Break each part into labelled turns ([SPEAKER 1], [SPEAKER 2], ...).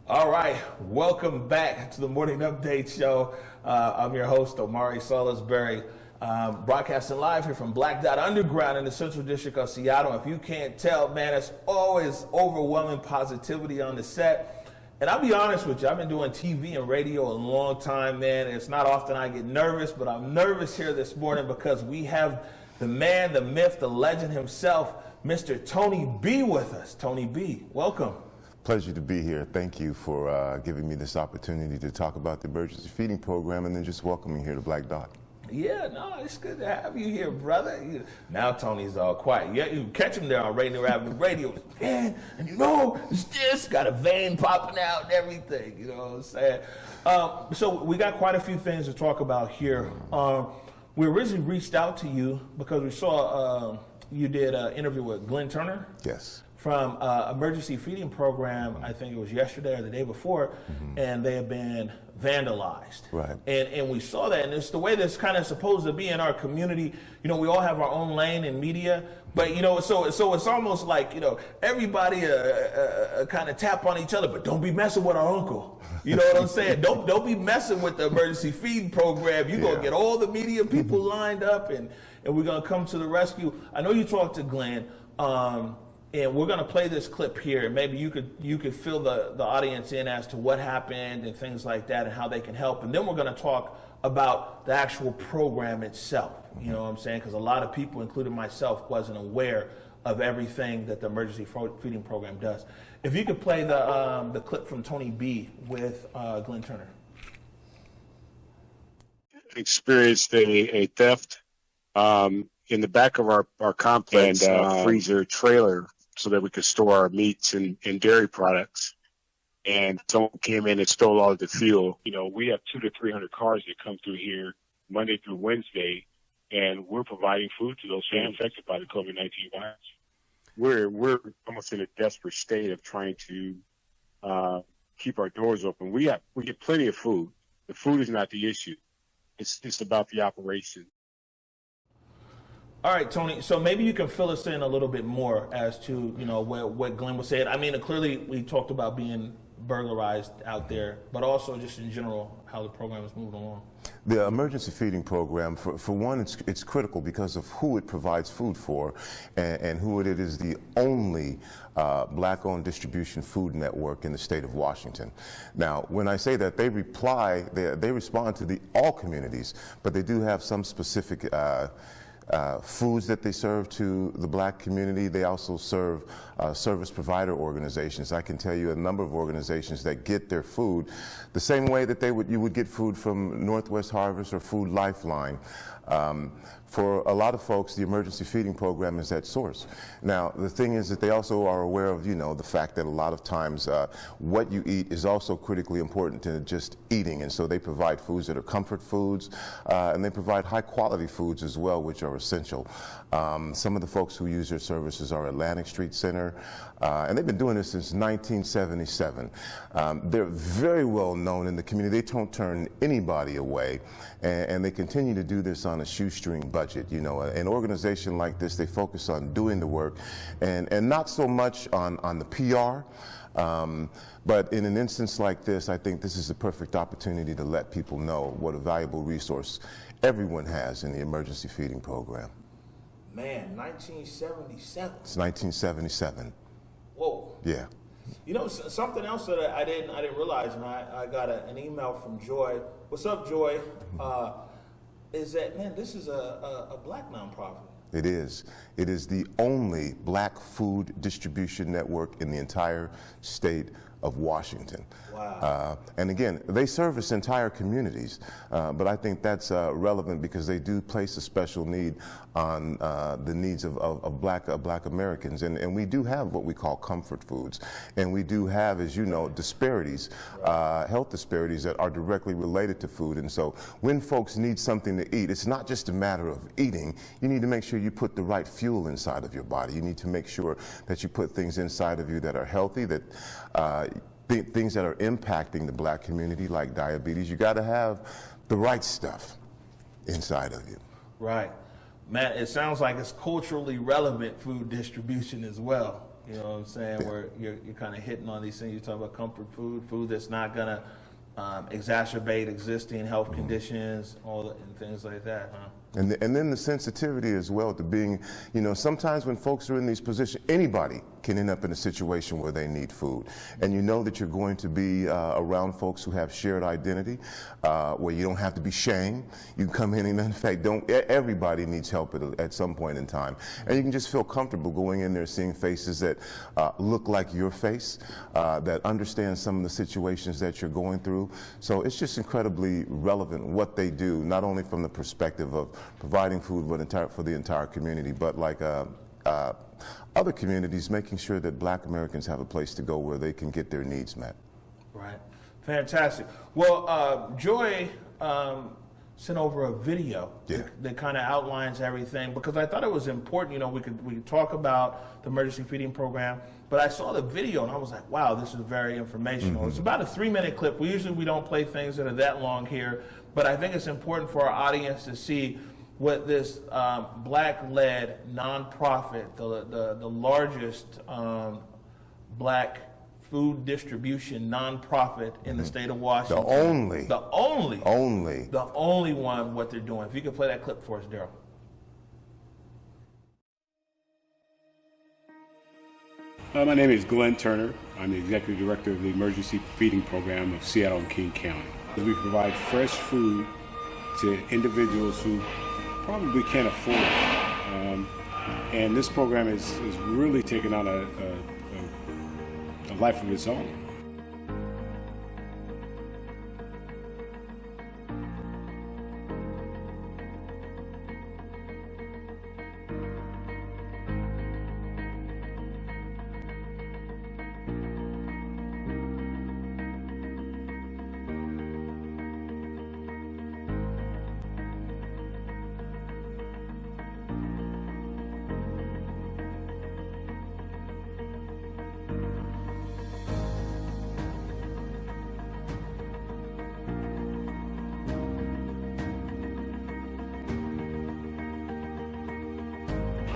[SPEAKER 1] All right, welcome back to the Morning Update Show. I'm your host, Omari Salisbury, broadcasting live here from Black Dot Underground in the Central District of Seattle. If you can't tell, man, it's always overwhelming positivity on the set. And I'll be honest with you, I've been doing TV and radio a long time, man. It's not often I get nervous, but I'm nervous here this morning because we have the man, the myth, the legend himself, Mr. Tony B with us. Tony B, welcome.
[SPEAKER 2] Pleasure to be here. Thank you for giving me this opportunity to talk about the emergency feeding program and then just welcome me here to Black Dot.
[SPEAKER 1] Yeah, no, it's good to have you here, brother. Now Tony's all quiet. Yeah, you catch him there on Rainier Avenue Radio. Man, and you know, it's just got a vein popping out and everything. You know what I'm saying? So we got quite a few things to talk about here. We originally reached out to you because we saw you did an interview with Glenn Turner.
[SPEAKER 2] Yes.
[SPEAKER 1] From emergency feeding program, I think it was yesterday or the day before, and they have been vandalized.
[SPEAKER 2] Right.
[SPEAKER 1] And we saw that, and it's the way that's kind of supposed to be in our community. You know, we all have our own lane in media, but you know, so it's almost like, you know, everybody kind of tap on each other, but don't be messing with our uncle. You know what I'm saying? Don't be messing with the emergency feeding program. You're gonna get all the media people lined up, and we're gonna come to the rescue. I know you talked to Glenn. And we're going to play this clip here, and maybe you could fill the audience in as to what happened and things like that and how they can help. And then we're going to talk about the actual program itself. You know what I'm saying? Because a lot of people, including myself, wasn't aware of everything that the emergency feeding program does. If you could play the clip from Tony B with Glenn Turner.
[SPEAKER 3] Experienced a theft in the back of our complex freezer trailer, so that we could store our meats and dairy products. And someone came in and stole all of the fuel. You know, we have 200 to 300 cars that come through here Monday through Wednesday, and we're providing food to those families affected by the COVID-19 virus. We're almost in a desperate state of trying to keep our doors open. We get plenty of food. The food is not the issue. It's about the operation.
[SPEAKER 1] All right, Tony, so maybe you can fill us in a little bit more as to, you know, what Glenn was saying. I mean, clearly we talked about being burglarized out there, but also just in general how the program is moving along.
[SPEAKER 2] The emergency feeding program, for one, it's critical because of who it provides food for and who it is the only black-owned distribution food network in the state of Washington. Now, when I say that, they respond to all communities, but they do have some specific foods that they serve to the black community. They also serve service provider organizations. I can tell you a number of organizations that get their food the same way that you would get food from Northwest Harvest or Food Lifeline. For a lot of folks, the emergency feeding program is that source. Now, the thing is that they also are aware of, you know, the fact that a lot of times what you eat is also critically important to just eating. And so they provide foods that are comfort foods, and they provide high quality foods as well, which are essential. Some of the folks who use their services are Atlantic Street Center, and they've been doing this since 1977. They're very well known in the community. They don't turn anybody away, and they continue to do this on a shoestring budget. You know, an organization like this, they focus on doing the work and not so much on the PR. But in an instance like this, I think this is a perfect opportunity to let people know what a valuable resource everyone has in the emergency feeding program.
[SPEAKER 1] Man, 1977.
[SPEAKER 2] It's 1977.
[SPEAKER 1] Whoa.
[SPEAKER 2] Yeah.
[SPEAKER 1] You know, something else that I didn't realize, and I got an email from Joy. What's up, Joy? Is that, man, this is a black nonprofit.
[SPEAKER 2] It is. It is the only black food distribution network in the entire state of Washington.
[SPEAKER 1] Wow.
[SPEAKER 2] And again, they service entire communities, but I think that's relevant because they do place a special need on the needs of black Americans. And we do have what we call comfort foods. And we do have, as you know, disparities, health disparities that are directly related to food. And so when folks need something to eat, it's not just a matter of eating. You need to make sure you put the right fuel inside of your body. You need to make sure that you put things inside of you that are healthy, that things that are impacting the black community, like diabetes. You got to have the right stuff inside of you.
[SPEAKER 1] Right. Man, it sounds like it's culturally relevant food distribution as well. You know what I'm saying? Where you're kind of hitting on these things. You talk about comfort food, food that's not gonna exacerbate existing health conditions, and things like that, huh?
[SPEAKER 2] And then the sensitivity as well to being, you know, sometimes when folks are in these positions, anybody can end up in a situation where they need food. And you know that you're going to be around folks who have shared identity, where you don't have to be shamed. You can come in and, in fact, everybody needs help at some point in time. And you can just feel comfortable going in there seeing faces that look like your face, that understand some of the situations that you're going through. So it's just incredibly relevant what they do, not only from the perspective of providing food for the entire community, but like other communities, making sure that Black Americans have a place to go where they can get their needs met.
[SPEAKER 1] Right. Fantastic. Well, Joy sent over a video that kind of outlines everything, because I thought it was important. You know, we could talk about the emergency feeding program, but I saw the video and I was like, wow, this is very informational. It's about a 3-minute clip. We don't play things that are that long here, but I think it's important for our audience to see what this Black-led nonprofit, the largest Black food distribution nonprofit in the state of Washington. The only one, what they're doing. If you could play that clip for us, Daryl.
[SPEAKER 4] My name is Glenn Turner. I'm the Executive Director of the Emergency Feeding Program of Seattle and King County. We provide fresh food to individuals who probably can't afford it. And this program is really taking on a life of its own.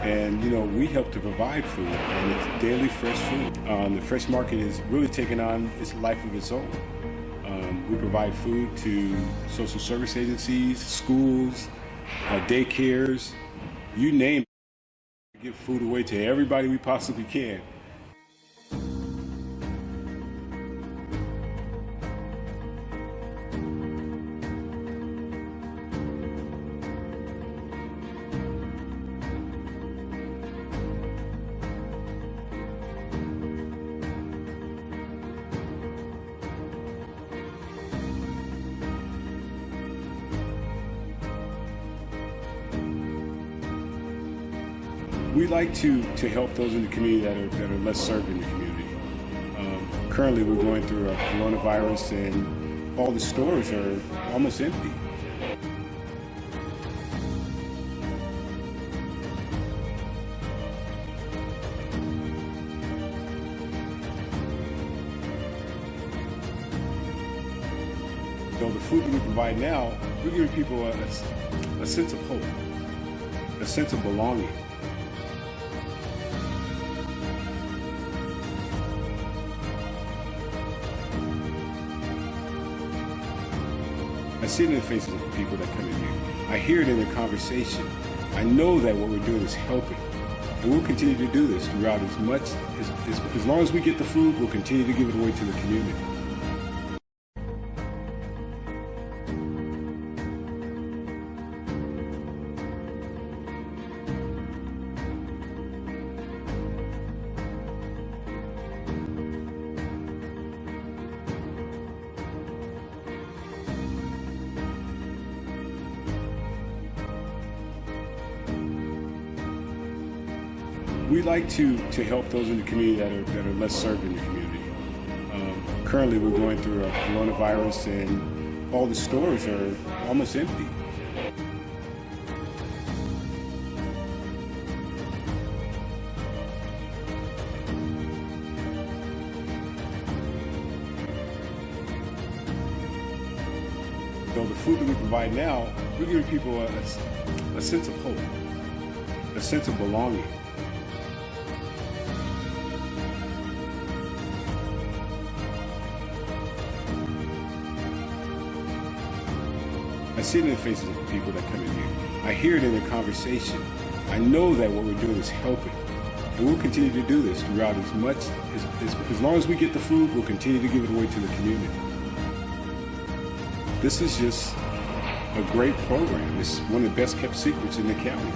[SPEAKER 4] And, you know, we help to provide food, and it's daily fresh food. The fresh market is really taking on its life of its own. We provide food to social service agencies, schools, daycares, you name it. We give food away to everybody we possibly can. We like to help those in the community that are less served in the community. Currently, we're going through a coronavirus, and all the stores are almost empty. So the food that we provide now, we're giving people a sense of hope, a sense of belonging. I see it in the faces of the people that come in here. I hear it in their conversation. I know that what we're doing is helping. And we'll continue to do this throughout as long as we get the food, we'll continue to give it away to the community. We like to help those in the community that are less served in the community. Currently, we're going through a coronavirus, and all the stores are almost empty. So the food that we provide now, we're giving people a sense of hope, a sense of belonging. see it in the faces of the people that come in here. I hear it in the conversation. I know that what we're doing is helping. And we'll continue to do this throughout as long as we get the food, we'll continue to give it away to the community. This is just a great program. It's one of the best kept secrets in the county.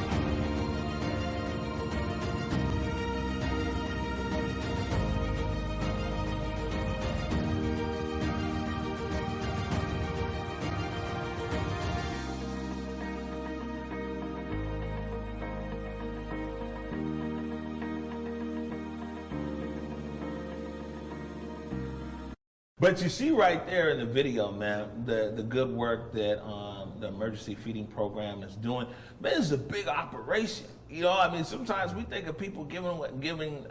[SPEAKER 1] But you see right there in the video, man, the good work that the emergency feeding program is doing. Man, it's a big operation. You know, I mean, sometimes we think of people giving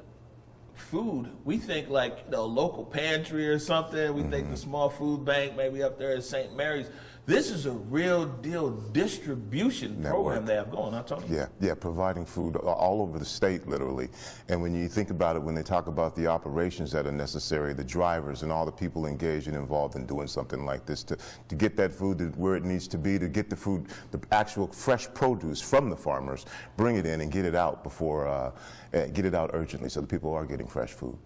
[SPEAKER 1] food. We think like, you know, local pantry or something. We think the small food bank maybe up there at St. Mary's. This is a real deal distribution program they have going on, Tony.
[SPEAKER 2] Yeah, providing food all over the state, literally. And when you think about it, when they talk about the operations that are necessary, the drivers and all the people engaged and involved in doing something like this to get that food to where it needs to be, to get the food, the actual fresh produce from the farmers, bring it in and get it out before, get it out urgently so the people are getting fresh food.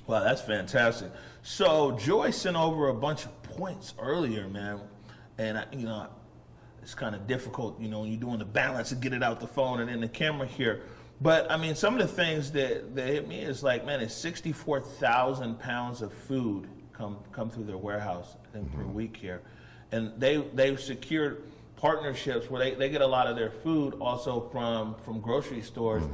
[SPEAKER 1] Wow, that's fantastic. So Joy sent over a bunch of points earlier, man. And, you know, it's kind of difficult, you know, when you're doing the balance to get it out the phone and in the camera here. But, I mean, some of the things that hit me is like, man, it's 64,000 pounds of food come through their warehouse, I think, per week here. And they've secured partnerships where they get a lot of their food also from grocery stores.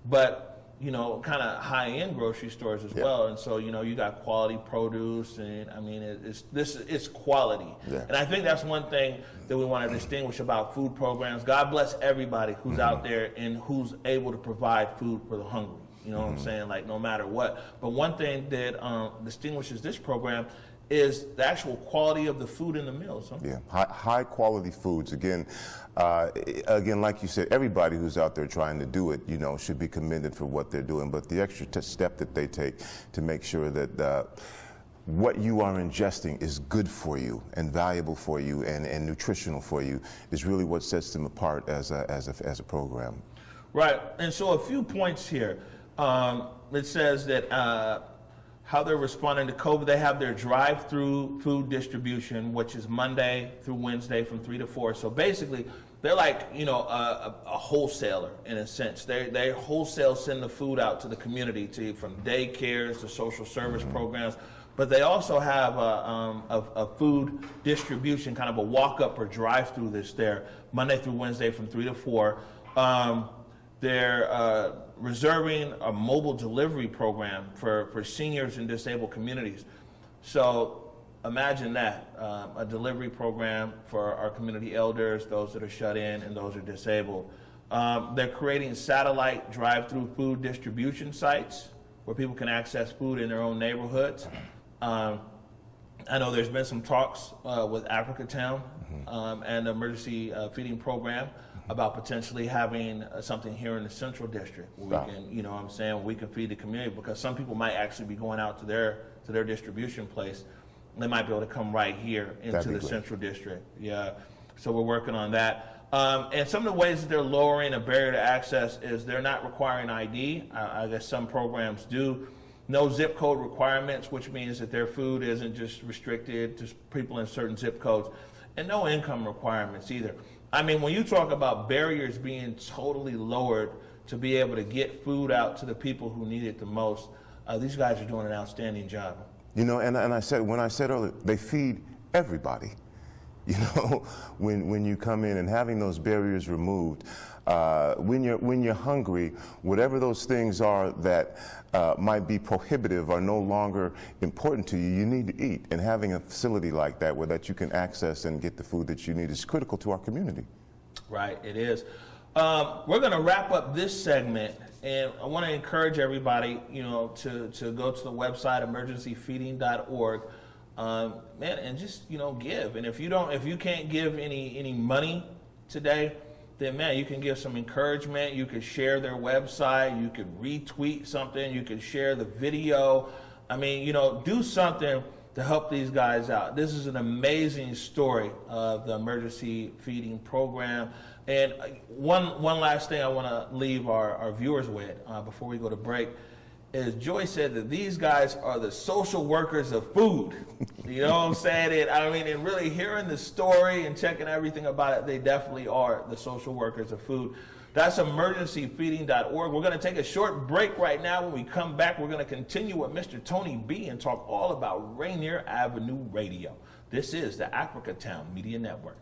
[SPEAKER 1] But, you know, kind of high-end grocery stores as well. And so, you know, you got quality produce, and I mean, it's quality. And I think that's one thing that we want to distinguish about food programs. God bless everybody who's out there and who's able to provide food for the hungry. You know what I'm saying? Like, no matter what. But one thing that distinguishes this program is the actual quality of the food in the meals. Huh?
[SPEAKER 2] Yeah, high quality foods. Again, like you said, everybody who's out there trying to do it, you know, should be commended for what they're doing. But the extra step that they take to make sure that what you are ingesting is good for you and valuable for you and nutritional for you is really what sets them apart as a program.
[SPEAKER 1] Right. And so a few points here. It says that how they're responding to COVID. They have their drive-through food distribution, which is Monday through Wednesday from 3 to 4. So basically, they're like, you know, a wholesaler in a sense. They wholesale send the food out to the community, from daycares to social service programs. But they also have a food distribution, kind of a walk-up or drive-through that's there Monday through Wednesday from 3 to 4. They're reserving a mobile delivery program for seniors and disabled communities. So imagine that, a delivery program for our community elders, those that are shut in and those that are disabled. They're creating satellite drive-through food distribution sites where people can access food in their own neighborhoods. I know there's been some talks with Africa Town and the emergency feeding program about potentially having something here in the Central District where we can, you know what I'm saying, we can feed the community, because some people might actually be going out to their distribution place. They might be able to come right here into the Central District. Yeah, so we're working on that. And some of the ways that they're lowering a barrier to access is they're not requiring ID. I guess some programs do. No zip code requirements, which means that their food isn't just restricted to people in certain zip codes. And no income requirements either. I mean, when you talk about barriers being totally lowered to be able to get food out to the people who need it the most, these guys are doing an outstanding job. You know, and when I said earlier, they feed everybody. You know, when you come in and having those barriers removed, when you're hungry, whatever those things are that might be prohibitive are no longer important to you. You need to eat, and having a facility like that where that you can access and get the food that you need is critical to our community. Right, it is. We're going to wrap up this segment, and I want to encourage everybody, you know, to go to the website emergencyfeeding.org. Man, and just, you know, give. And if you can't give any money today, then man, you can give some encouragement. You could share their website. You could retweet something. You could share the video. I mean, you know, do something to help these guys out. This is an amazing story of the emergency feeding program. And one last thing I want to leave our viewers with before we go to break is Joy said that these guys are the social workers of food. You know what I'm saying? And really hearing the story and checking everything about it, they definitely are the social workers of food. That's emergencyfeeding.org. We're going to take a short break right now. When we come back, we're going to continue with Mr. Tony B and talk all about Rainier Avenue Radio. This is the Africatown Media Network.